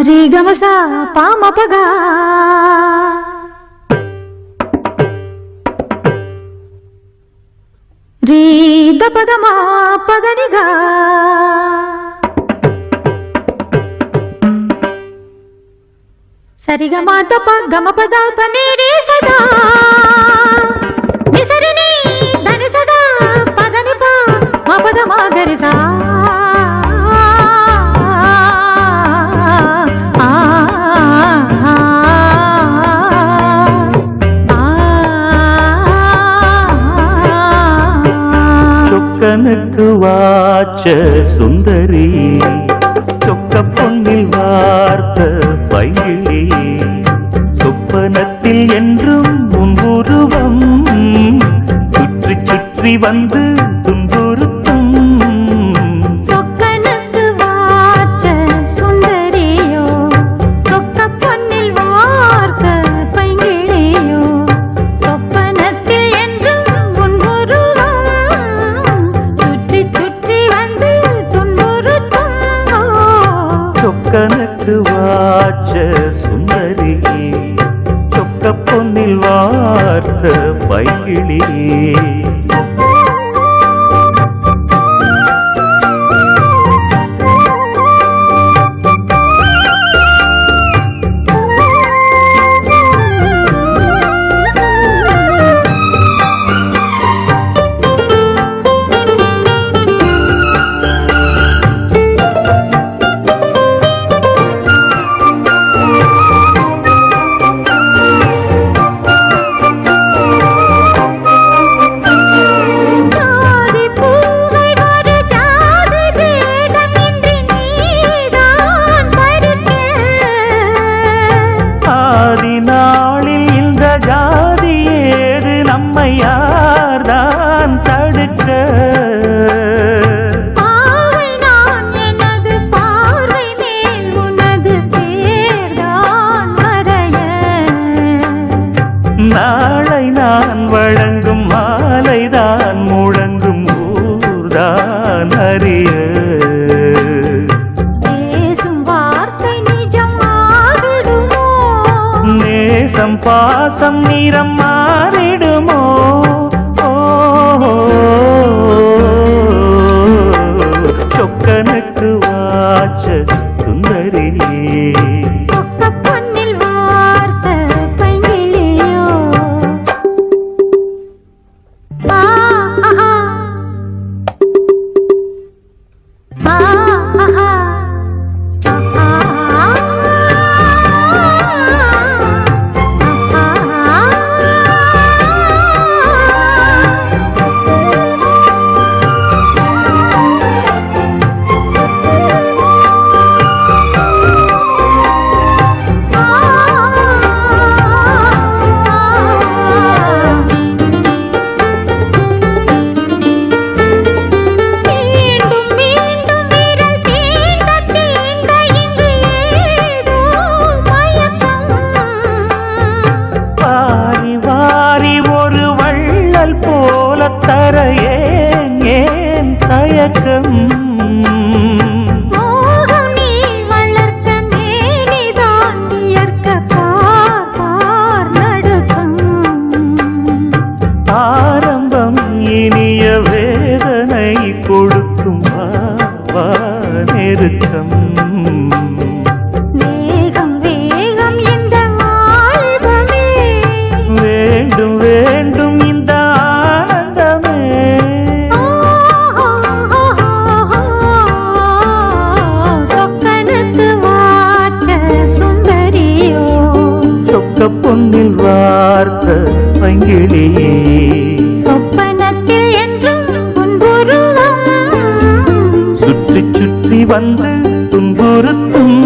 रे गमसा पाम पगा रे द पदमा पदनिगा सरिगा माता प गम पदा पने रे सदा निसरनी धनि सदा पदनि प मा पदमा गरि सा சொக்கனுக்கு வாச்ச சுந்தரி சொக்க பொன்னில் வார்த்த பைங்கிளி சொப்பனத்தில் என்றும் உன் உருவம் சுற்றி சுற்றி வந்து துன்புறுத்தும் சொக்கனுக்கு வாச்ச சுந்தரியோ சொக்க பொன்னில் வார்த்த பைங்கிளியோ சொப்பனத்தில் என்றும் உன் உருவம் சுற்றி சுற்றி வந்து துன்புறுத்தும் சொக்கனுக்கு வாச்ச சுந்தரி சொக்க பொன்னில் வார்த்த பைங்கிளி நாளில் இந்த ஜாதி ஏது நம்மை யார்தான் தடுக்க எனது பார்வை மேல் உனது பேர்தான் மறைய நாளை நான் வழங்கும் மாலைதான் முழங்கும் ஊர்தான் அறிய நேசம் பாசம் நிறம் மாறிடுமோ சொக்கனுக்கு வாச்ச சுந்தரி சொக்க பொன்னில் வார்த்த பைங்கிளியோ போல தர ஏன் தயக்கம் மோகம் நீ வளர்க்க மேனிதான் இயற்க பார் நடுக்கம் ஆரம்பம் இனிய வேதனை கொடுக்கும் வா நெருக்கம் வேகம் வேகம் இந்த வாலிபமே வேண்டும் வேண்டும் இந்த பொன்னில் வார்த்த பைங்கிளியே சொப்பனத்தில் என்றும் உன் உருவம் சுற்றி சுற்றி வந்து துன்புறுத்தும்